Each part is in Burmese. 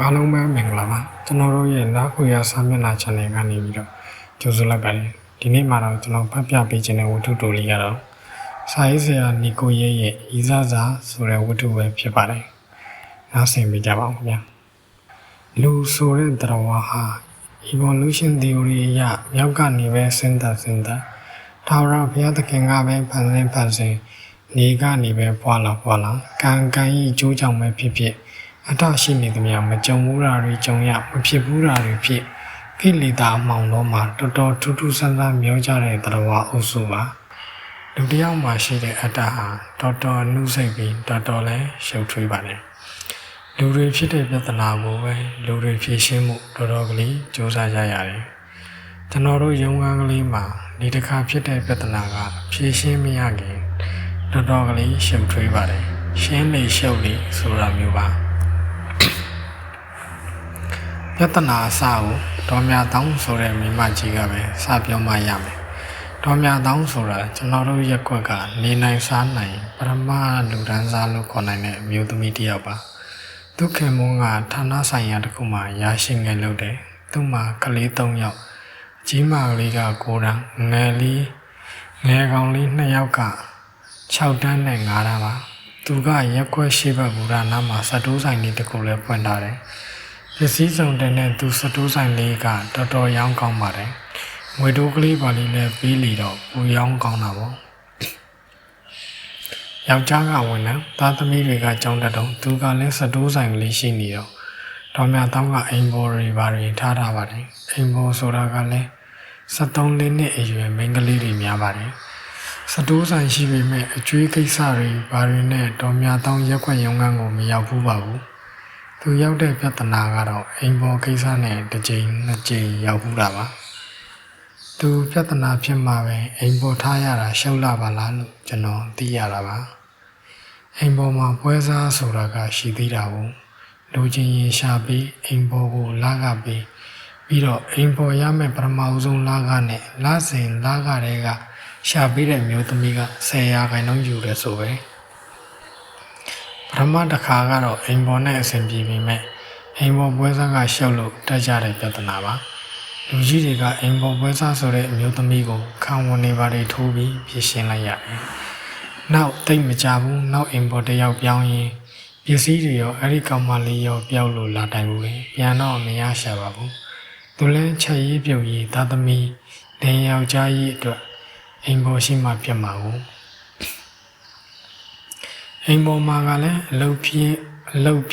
အားလုံးပဲမင်္ဂလာပါကျွန်တော်တို့ရဲ့နောက်ခွေရစာမျက်နှာ channel ကနေပြီးတော့ကြိုဆိုလိုက်ပါတယ်ဒီနေ့မှာတော့ကျွန်တော်ဖတ်ပြပေးခြင်းတဲ့ဝတ္ထုတိုလေးကတော့စာရေးဆရာနီကိုရဲရဲ့ဤစားစာဆိုတဲ့ဝတ္ထုပဲဖြစ်ပါတယ်နားဆင်ပေးကြပါဦးခင်ဗျာလူဆိုတဲ့တရားဝါဟာ evolution theory အရမြောက်ကနေပဲစဉ်းစားထာဝရဘုရားသခင်ကပဲဖန်ဆင်းနေကနေပဲပွာလာကံဤအကျိုးကြောင့်ပဲဖြစ်အထရှိနေသမျှမကြုံဘူးတာတွေကြုံရမဖြစ်ဘူးတာတွေဖြစ်ကိလေသာအမှောင်လုံးမှာတော်တော်ထူးထူးဆန်းဆန်းမျောကြတဲ့တရားဝါအုပ်စုပါလူတစ်ယောက်မှာရှိတဲ့အတ္တဟာတော်တော်နှုတ်ဆက်ပြီးတော်တော်လည်းရှုပ်ထွေးပါတယ်လူတွေဖြစ်တဲ့ပြဿနာကိုပဲလူတွေဖြေရှင်းမှုတော်တော်ကလေးစူးစမ်းကြရတယ်ကျွန်တော်တို့ရုံးခန်းကလေးမှာဒီတစ်ခါဖြစ်တဲ့ပြဿနာကဖြေရှင်းမရခင်တော်တော်ကလေးရှုပ်ထွေးပါတယ်ရှင်းလေရှုပ်လေဆိုတာမျိုးပါပြဿနာအစကိုဒေါ်မြတောင်းဆိုတဲ့မိမကြီးကပဲစပြောမှရမယ်ဒေါ်မြတောင်းဆိုတာကျွန်တော်တို့ရက်ကွက်ကနေနိုင်စားနိုင်ပရမလူဒန်းစားလို့ခေါ်နိုင်တဲ့အမျိုးသမီးတစ်ယောက်ပါသူခင်မုန်းကဌာနဆိုင်ရာတစ်ခုမှရရှိငယ်လုပ်တယ်သူ့မှာကလေး3ယောက်ကြီးမကလေးက9တန်းငယ်ကောင်လေး2ယောက်က6တန်းနဲ့9တန်းပါသူကရက်ကွက်ရှိဘက်ဘူရာနာမှာစတိုးဆိုင်လေးတစ်ခုလည်းဖွင့်ထားတယ်ပစ္စည်းစုံတဲ့သူစတိုးဆိုင်လေးကတော်တော်ရောင်းကောင်းပါတယ်ငွေတိုးကလေးပါလေးလည်းပြီးလီတော့ပူရောင်းကောင်းတာပေါ့ယောက်ျားကဝင်လာသားသမီးတွေကကြောင်းတက်တော့သူကလည်းစတိုးဆိုင်ကလေးရှိနေတော့ဒေါ်မြတောင်းကအိမ်ဘော်တွေပါတွေထားပါတယ်အိမ်ဘော်ဆိုတာကလည်း73နှစ်အရွယ်မိန်းကလေးတွေများပါတယ်စတိုးဆိုင်ရှိပေမဲ့အကျွေးကိစ္စတွေဘာတွေနဲ့ဒေါ်မြတောင်းရက်ွက်ရုံကန်းကိုမရောက်ဘူးပါဘူးသူရောက်တဲ့ပြဿနာကတော့အိမ်ပေါ်ကိစ္စနဲ့တစ်ကြိမ်နှစ်ကြိမ်ရောက်ဘူးတာပါသူပြဿနာဖြစ်မှာပဲအိမ်ပေါ်ထားရတာရှောက်လာပါလားလို့ကျွန်တော်သိရတာပါအိမ်ပေါ်မှာပွဲစားဆိုတာကရှိသေးတာကိုလူချင်းရင်ရှာပြီးအိမ်ပေါ်ကိုလာကပြီးတော့အိမ်ပေါ်ရမယ့်ပထမဦးဆုံးလာကနဲ့လာစဉ်လာကတွေကရှာပြီးတဲ့မျိုးသမီးက10%ယူတယ်ဆိုပဲပထမတစ်ခါကတော့အိမ်ပေါ်နဲ့အဆင်ပြေပေမဲ့အိမ်ပေါ်ပွဲစားကရှောက်လို့တက်ကြတဲ့ပြဿနာပါလူကြီးတွေကအိမ်ပေါ်ပွဲစားဆိုတဲ့အမျိုးသမီးကိုခံဝန်နေပါတယ်ထိုးပြီးပြင်ရှင်းလိုက်ရတယ်နောက်တိတ်မကြဘူးနောက်အိမ်ပေါ်တယောက်ပြောင်းရင်ပစ္စည်းတွေရောအဲ့ဒီကောင်မလေးရောပျောက်လို့လာတိုင်ဘူးလေပြန်တော့မရရှာပါဘူးသူလည်းချက်ရေးပြုတ်ရေးသားသမီးဒင်ယောက်ျားကြီးအတွက်အိမ်ပေါ်ရှိမှပြတ်မှာကိုအိမ်ပေါ်မှာကလည်းအလုတ်ပြ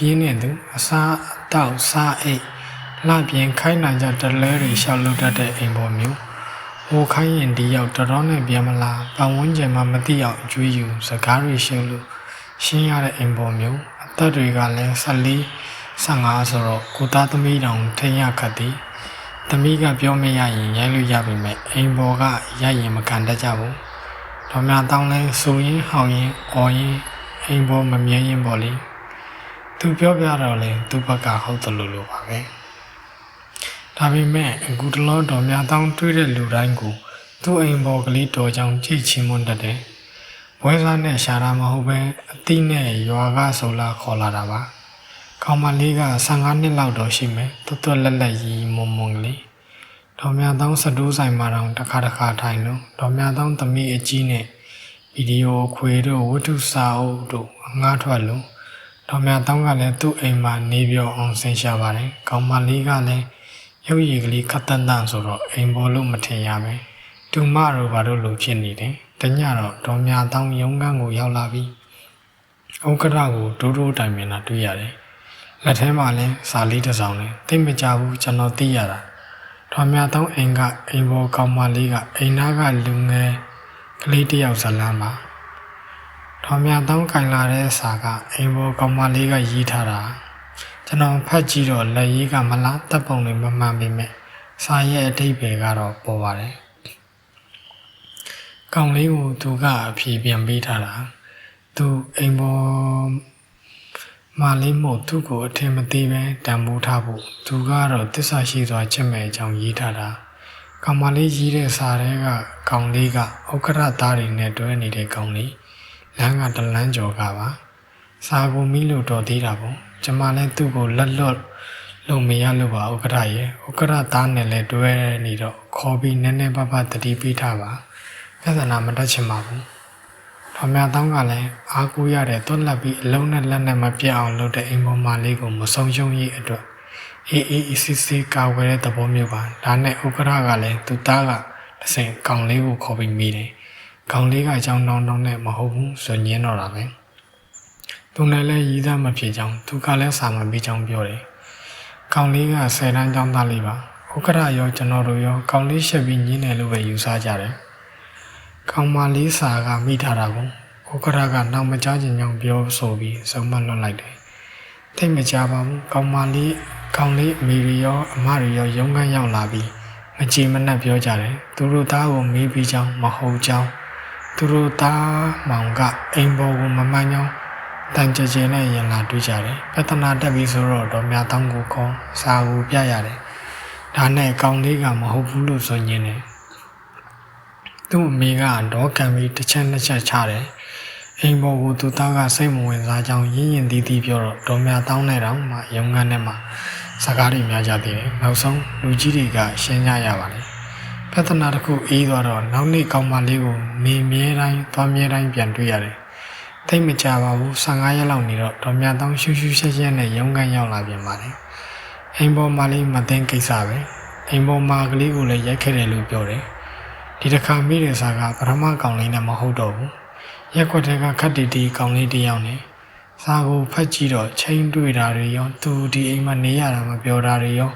င်းနေသူအစားတောက်စားအိတ်လှပြင်းခိုင်းနိုင်ကြတလဲတွေရှောက်လို့တတ်တဲ့အိမ်ပေါ်မျိုးဟိုခိုင်းရင်ဒီရောက်တော်နဲ့ပြန်မလားပတ်ဝန်းကျင်မှာမသိအောင်အကျွေးယူစကားတွေရှင်းလို့ရှင်းရတဲ့အိမ်ပေါ်မျိုးအသက်တွေကလည်း14-15ဆိုတော့ကိုသားသမီးတောင်ထိန်ရခတ်သည်သမီးကပြောမရရင်ရိုက်လို့ရပြီမဲ့အိမ်ပေါ်ကရိုက်ရင်မခံတတ်ကြဘူးဒေါ်မြတောင်းလဲဆိုရင်ဟောင်းရင်အော်ရင်အိမ်ပေါ်မမြဲရင်ပေါ့လေသူပြောပြတော့လေသူဘက်ကဟုတ်တယ်လို့ပါပဲဒါပေမဲ့အခုတလောတော်များတောင်းတွေးတဲ့လူတိုင်းကိုသူ့အိမ်ပေါ်ကလေးတော်ကြောင်ကြိတ်ချင်းမွန်းတတ်တယ်ဘွဲစားနဲ့ရှာတာမဟုတ်ပဲအတိနဲ့ရွာကဆိုလာခေါ်လာတာပါကောင်မလေးက15နှစ်လောက်တော့ရှိမယ်တွတ်လက်ကြီးမုံကလေးတော်များတောင်းစတိုးဆိုင်မှာတော့တစ်ခါထိုင်လို့တော်များတောင်းသမီးအကြီးနဲ့ဗီဒီယိုခွေတို့ဝတ္ထုစာအုပ်တို့ငှားထွက်လို့တော်များတောင်းကလည်းသူ့အိမ်မှာနေပြောအောင်ဆင်ရှာပါတယ်ကောင်မလေးကလည်းရုပ်ရည်ကလေးခတ်တန်းဆိုတော့အိမ်ပေါ်လို့မထင်ရပဲတူမတို့ဘာလို့လို့ဖြစ်နေတယ်တညတော့တော်များတောင်းရုံးကန်းကိုရောက်လာပြီးဥက္ကဋ္ဌကိုတိုးတိုင်မြင်တာတွေ့ရတယ်လက်ထဲမှာလည်းစာလေးတစ်စောင်နဲ့သိမကြဘူးကျွန်တော်သိရတာတော်များတောင်းအိမ်ပေါ်ကောင်မလေးကအိမ်သားကလူငယ်ကလေးတယောက်ဇလန်းပါတော်များတောင်းကင်လာတဲ့စာကအိမ်ပေါ်ကောင်မလေးကရေးထားတာကျွန်တော်ဖတ်ကြည့်တော့လက်ရေးကမလားတပ်ပုံတွေမမှန်ပေမဲ့စာရဲ့အဓိပ္ပာယ်ကတော့ပေါ်ပါတယ်ကောင်လေးကိုသူကအဖြေပြန်ပေးထားတာသူအိမ်ပေါ်မာလေးမို့သူ့ကိုအထင်မသေးပဲတန်ဖိုးထားဖို့သူကတော့တစ္ဆာရှိစွာချစ်မဲ့အကြောင်းရေးထားတာကောင်မလေးရေးတဲ့စာတွေကကောင်လေးကဥက္ကဋ္ဌသားတွေနဲ့တွဲနေတဲ့ကောင်လေးလမ်းကတလန်းကျော်ကပါ စာကိုမိလို့တော်သေးတာပေါ့ကျမလည်းသူ့ကိုလက်လွတ်လို့မရလို့ပါဥက္ကဋ္ဌရဲ့ဥက္ကဋ္ဌသားနဲ့လည်းတွဲနေတော့ခေါ်ပြီးနည်းနည်းပါးပါးတတိပေးထားပါပြဿနာမတက်ချင်ပါဘူးတော်များတောင်းကလည်းအားကိုးရတဲ့တွက်လက်ပြီးအလုံးနဲ့လက်နဲ့မပြတ်အောင်လုပ်တဲ့အိမ်ပေါ်မလေးကိုမဆုံးရှုံးရေးအတွက်အေးစစ်ကာဝယ်တဲ့သဘောမျိုးပါဒါနဲ့ဥက္ကဋ္ဌကလည်းသူသားကတစ်စိမ်ကောင်လေးကိုခေါ်ပြီးမိတယ်ကောင်လေးကအကြောင်းတောင်းနဲ့မဟုတ်ဘူးဆိုညင်းတော့တာပဲသူနဲ့လည်းရည်သားမဖြစ်ကြောင်းသူကလည်းစာမပြီးကြောင်းပြောတယ်ကောင်လေးက10တန်းကျောင်းသားလေးပါဥက္ကဋ္ဌရောကျွန်တော်တို့ရောကောင်လေးရှက်ပြီးညင်းတယ်လို့ပဲယူဆကြတယ်ကောင်မလေးစာကမိထားတာကိုဥက္ကဋ္ဌကနောက်မကြားချင်ကြောင်းပြောဆိုပြီးဆုံးမလွတ်လိုက်တယ်ထိတ်မကြပါဘူးကောင်လေးအမေရီရောအမရီရောရုံးခန်းရောက်လာပြီးမကြည်မနှက်ပြောကြတယ်သူတို့သားကိုမေးပြီးကြောင်းမဟုတ်ကြောင်းသူတို့သားမောင်ကအိမ်ပေါ်ကိုမမှန်ကြောင်းတန်ကြဲနဲ့ရင်လာတွေ့ကြတယ်ပြဿနာတက်ပြီးဆိုတော့တော်များတောင်းကိုခေါ်စာကိုပြရတယ်ဒါနဲ့ကောင်လေးကမဟုတ်ဘူးလို့ဆိုညင်းတယ်သူ့အမေကတော့ကံပြီးတစ်ချက်နှစ်ချက်ချတယ်အိမ်ပေါ်ကိုသူသားကစိတ်မဝင်စားကြောင်းရင်းရင်တီးတီးပြောတော့တော်များတောင်းနေတော့မှရုံငန်းထဲမှာစကားတွေများကြသေးတယ်နောက်ဆုံးလူကြီးတွေကရှင်းကြရပါတယ်ပြဿနာတစ်ခုအေးသွားတော့နောက်နေ့ကောင်မလေးကိုနေမြဲတိုင်းသွားမြဲတိုင်းပြန်တွေ့ရတယ်သိမကြပါဘူး15ရက်လောက်နေတော့တော်များတောင်းရှူးရှူးရှက်ရှက်နဲ့ရုံငန်းရောက်လာပြန်ပါတယ်အိမ်ပေါ်မှာလေးမသိကိစ္စပဲအိမ်ပေါ်မှာကလေးကိုလည်းရိုက်ခဲ့တယ်လို့ပြောတယ်ဒီတစ်ခါမိတဲ့စာကပထမကောင်လေးနဲ့မဟုတ်တော့ဘူးရက်ွက်တဲ့ကခက်တီကောင်လေးတစ်ယောက်နဲ့စာကိုဖတ်ကြည့်တော့ချိန်တွေ့တာတွေရောသူဒီအိမ်မှာနေရတာမပြောတာတွေရော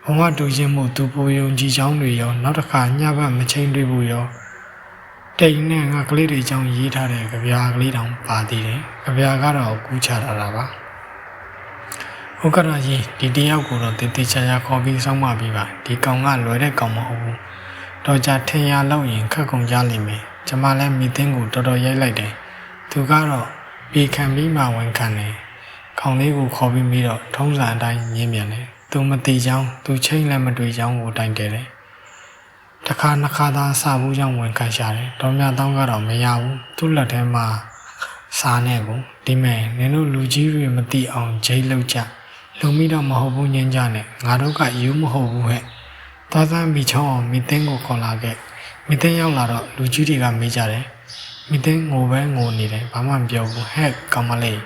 ဘဝတူချင်းမှုသူပိုယုံကြည်ချောင်းတွေရောနောက်တစ်ခါညဘက်မချိန်တွေ့ဘူးရောတိတ်နဲ့ငါကလေးတွေကြောင့်ရေးထားတဲ့ကြပြာကလေးတောင်ပါသေးတယ်ကြပြာကတော့ကူးချတာပါဥက္ကဋ္ဌကြီးဒီတယောက်ကိုတော့တေချာချာခေါ်ပြီးစောင့်မပြီးပါဒီကောင်ကလွယ်တဲ့ကောင်မဟုတ်ဘူးတော့ကြထင်ရလောက်ရင်ခက်ကုန်ကြလိမ့်မယ်ကျမလည်းမိသိန်းကိုတော်တော်ရိုက်လိုက်တယ်သူကတော့ပြေခံပြီးမှဝန်ခံတယ်ကောင်လေးကိုခေါ်ပြီးပြီးတော့ထုံးစံအတိုင်းညင်းပြန်တယ်သူမတိချောင်းသူချိန်လည်းမတွေ့ချောင်းကိုတိုင်တယ်တစ်ခါနှစ်ခါသာစာဘူးကြောင့်ဝန်ခံရှာတယ်တော်များတောင်းကတော့မရဘူးသူ့လက်ထဲမှာစားနေဘူးဒီမဲ့နင်တို့လူကြီးတွေမသိအောင်ဂျိတ်လောက်ကြလုံမိတော့မဟုတ်ဘူးညင်းကြနဲ့ငါတို့ကယူမဟုတ်ဘူးဟဲ့သွားစမ်းမိချောင်းအောင်မိသိန်းကိုခေါ်လာခဲ့မိသိန်းရောက်လာတော့လူကြီးတွေကမေးကြတယ်မိသိန်းငိုပဲငိုနေတယ်ဘာမှမပြောဘူးဟဲ့ကောင်မလေး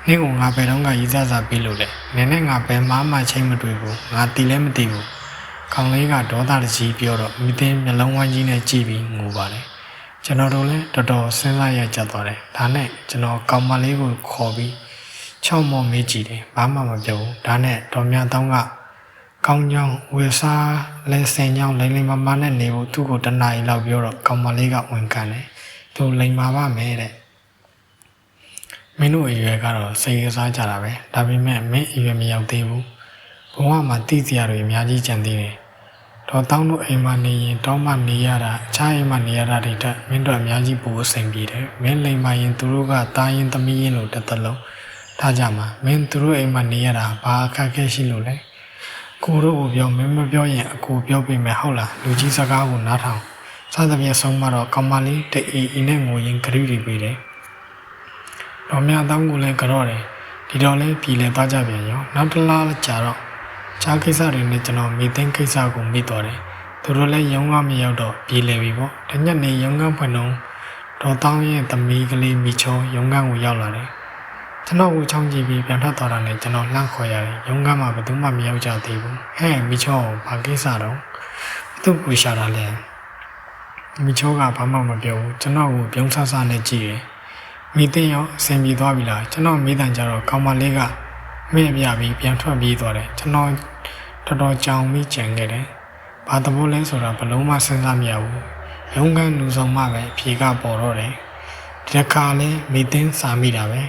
နင့်ကငါဘယ်တော့ကရေးစားစားပေးလို့လဲနင်နဲ့ငါဘယ်မှချိန်မတွေ့ဘူးငါတီလည်းမတီးဘူးကောင်လေးကဒေါသတကြီးပြောတော့မိသိန်းမျက်လုံးဝမ်းကြီးနဲ့ကြည့်ပြီးငိုပါတယ်ကျွန်တော်တို့လည်းတော်တော်စဉ်းစားရကြသွားတယ်ဒါနဲ့ကျွန်တော်ကောင်မလေးကိုခေါ်ပြီး6မော်မေးကြည့်တယ်ဘာမှမပြောဘူးဒါနဲ့တော်များတောင်းကကောင်းကြောင်ဝေစားလဲစင်ကြောင်လိမ့်လိမ့်မမနဲ့နေဖို့သူ့ကိုတနားရီလောက်ပြောတော့ကောင်မလေးကဝန်ခံတယ်သူလိမ့်ပါပါမယ်တဲ့မင်းတို့အရွယ်ကတော့စိတ်ကစားကြတာပဲဒါပေမဲ့မင်းအရွယ်မရောက်သေးဘူးဘဝမှာတည်စရာတွေအများကြီးကြံသေးတယ်တော့တောင်းတို့အိမ်မှာနေရင်တောင်းမှနေရတာအခြားအိမ်မှာနေရတာတွေတက်မင်းတို့အများကြီးပိုအဆင်ပြေတယ်မင်းလိမ့်ပါရင်သူတို့ကတားရင်သမီးရင်လို့တစ်သက်လုံးထားကြမှာမင်းသူတို့အိမ်မှာနေရတာဘာအခက်အခဲရှိလို့လဲကိုတို့ကိုပြောမင်းမပြောရင်အကိုပြောပေးမယ်ဟုတ်လားလူကြီးစကားကိုနားထောင်စားသဖြင့်ဆုံးမတော့ကောင်မလေးတအေးနဲ့ငိုရင်ဂရုတွေပေးတယ်တော်များတောင်းကိုလည်းကြော့တယ်ဒီတော့လဲပြည်လဲသွားကြပြန်ရောနောက်တစ်လားကြာတော့ခြားကိစ္စတွေနဲ့ကျွန်တော်မိသိန်းကိစ္စကိုမိသွားတယ်သူတို့လည်းရုံးကမရောက်တော့ပြည်လဲပြီပေါ့တညက်နေရုံးကဖွင့်တော့ဒေါ်တောင်းရဲ့သမီးကလေးမိချောရုံးကကိုရောက်လာတယ်ကျွန်တော်ကိုချောင်းကြည့်ပြီးပြန်ထွက်သွားတာနဲ့ကျွန်တော်လှမ်းခေါ်ရတယ်ရုံးကမှဘယ်သူမှမရောက်ကြသေးဘူးဟဲ့မိချောဘာကိစ္စတော့သူ့ကိုရှာတာလဲမိချောကဘာမှမပြောဘူးကျွန်တော်ကိုပြုံးဆဆနဲ့ကြည့်တယ်မိသိန်းရောအဆင်ပြေသွားပြီလားကျွန်တော်မိတန်ကြတော့ကောင်မလေးကမေ့ပြပြီးပြန်ထွက်ပြေးသွားတယ်ကျွန်တော်တော်တော်ကြောင်ပြီးကြံခဲ့တယ်ဘာသဘောလဲဆိုတာဘလုံးမစဉ်းစားမရဘူးရုံးကလူဆောင်မှပဲဖြေကပေါ်တော့တယ်ဒီတစ်ခါလဲမိသိန်းစာမိတာပဲ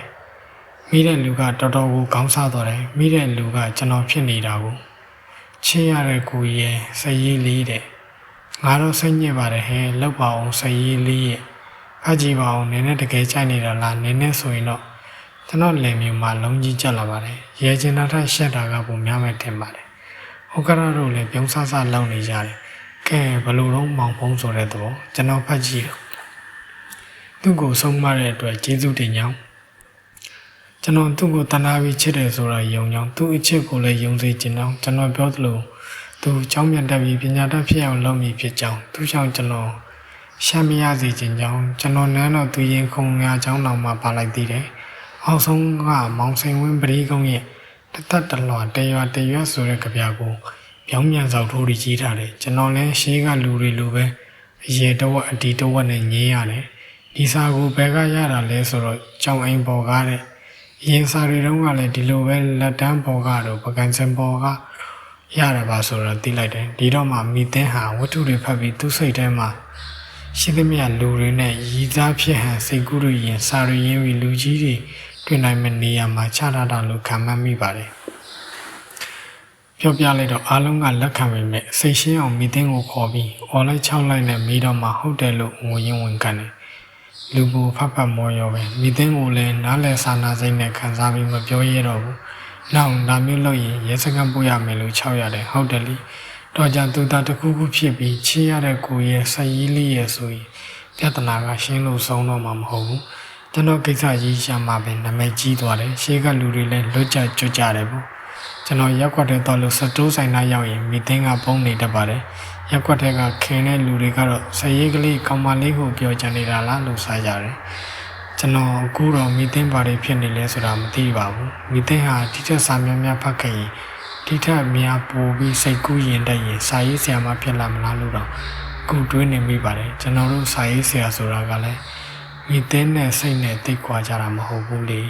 မိတဲ့လူကတော်တော်ကိုကောင်းစားသွားတယ်မိတဲ့လူကကျွန်တော်ဖြစ်နေတာကိုချစ်ရတဲ့ကိုရဲ့စရေးလေးတဲ့ငါတော့စိတ်ညစ်ပါတယ်ဟဲ့လောက်ပါအောင်စရေးလေးရဲ့ဖတ်ကြည့်ပါအောင်နည်းနည်းတကယ်ကြိုက်နေတာလားနည်းနည်းဆိုရင်တော့ကျွန်တော်လယ်မျိုးမှာလုံးကြီးကျက်လာပါတယ်ရဲကျင်တာထက်ရှက်တာကပုံများမဲ့တင်ပါတယ်ဟုတ်ကဲ့တို့လည်းပြုံးဆဆလောက်နေကြတယ်ကဲဘလို့တော့မောင်ဖုံးဆိုတဲ့သဘောကျွန်တော်ဖတ်ကြည့်တော့သူ့ကိုဆုံးမတဲ့အတွက်ကျေးဇူးတင်ကြောင်း ကျွန်တော်သူ့ကိုတနာပြီးချစ်တယ်ဆိုတာယုံကြောင်းသူ့အချစ်ကိုလည်းယုံစေချင်ကြောင်းကျွန်တော်ပြောသလိုသူเจ้าမြတ်တက်ပြီးပညာတတ်ဖြစ်အောင်လုပ်မိဖြစ်ကြောင်းသူကြောင့်ကျွန်တော်ရှမ်းမရစေချင်ကြောင်းကျွန်တော်နန်းတော်သူရင်ခုံငါကြောင်းတော်မှာပါလိုက်သေးတယ်အောက်ဆုံးကမောင်စိန်ဝင်းပရိကုံရဲ့တသက်တလွာတရွာဆိုတဲ့ကြပြကိုပြောင်းပြန်စောက်ထိုးပြီးကြီးထားတယ်ကျွန်တော်လည်းရှေးကလူတွေလိုပဲအရေတဝက်အတီတဝက်နဲ့ညင်းရတယ်ဒီစာကိုဘယ်ကရတာလဲဆိုတော့ကြောင်အိမ်ပေါ်ကားတဲ့ရင်စာတွေတုန်းကလည်းဒီလိုပဲလက်တန်းပေါ်ကတော့ပကံစံပေါ်ကရတာပါဆိုတော့သိလိုက်တယ်ဒီတော့မှမိသင်းဟာဝတ္ထုတွေဖတ်ပြီးသူ့စိတ်ထဲမှာရှိသမျှလူတွေနဲ့ရည်စားဖြစ်ဟန်စိတ်ကူးတွေရင်စာတွေရင်းပြီးလူကြီးတွေတွေ့နိုင်မယ့်နေရာမှာချထားတာလို့ခံမှန်းမိပါတယ်ပြောပြလိုက်တော့အားလုံးကလက်ခံပေမဲ့စိတ်ရှင်းအောင်မိသင်းကိုခေါ်ပြီးအော်လိုက်6လိုက်နဲ့မိတော့မှဟုတ်တယ်လို့ငိုရင်းဝင်ကန်တယ်လူဘူဖတ်မောရောပဲမိသင်းကိုလည်းနားလဲစာနာစိတ်နဲ့ခံစားပြီးမပြောရတော့ဘူးနောက်ဒါမျိုးလို့ရင်ရဲစခန်းပို့ရမယ်လို့6ရတယ်ဟုတ်တယ်လीတော့ကြသူသားတစ်ခုခုဖြစ်ပြီးချေရတဲ့ကိုရဲ့ဆရီးလေးရဲ့ဆိုရင်ပြဿနာကရှင်းလို့ဆုံးတော့မှာမဟုတ်ဘူးကျွန်တော်ကိစ္စကြီးရှာမှပဲနာမည်ကြီးသွားတယ်ရှေးကလူတွေလည်းလွတ်ကြကြွကြတယ်ပေါ့ကျွန်တော်ရက်ွက်တဲ့တော့လို့စတိုးဆိုင်သားရောက်ရင်မိသင်းကပုံနေတတ်ပါတယ်ရက်ွက်တဲ့ကခင်တဲ့လူတွေကတော့ဆရီးကလေးကောင်မလေးကိုပြောချင်နေတာလားလို့စားကြတယ်ကျွန်တော်အခုတော့မိသင်းဘာတွေဖြစ်နေလဲဆိုတာမသိပါဘူးမိသင်းဟာဒီထက်စာများဖတ်ခဲ့ရင်ဒီထက်များပိုပြီးစိတ်ကူးရင်တည်းရင်စာရေးဆရာမဖြစ်လာမလားလို့တော့ခုတွေးနေမိပါတယ်ကျွန်တော်တို့စာရေးဆရာဆိုတာကလည်းမိသင်းနဲ့စိတ်နဲ့တိတ်ခွာကြတာမဟုတ်ဘူးလေ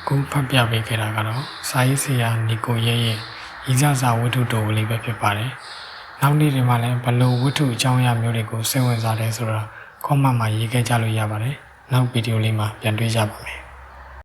ခုဖတ်ပြပေးခဲ့တာကတော့စာရေးဆရာနီကိုရဲ့ဤဇစာဝတ္ထုတော်လေးပဲဖြစ်ပါတယ်နောက်နေ့တွေမှာလည်းဘလို့ဝတ္ထုအကြောင်းအရာမျိုးတွေကိုစိတ်ဝင်စားတယ်ဆိုတော့comment မှာရေးခဲ့ကြလို့ရပါတယ်နောက်ဗီဒီယိုလေးမှာပြန်တွေ့ကြပါမယ်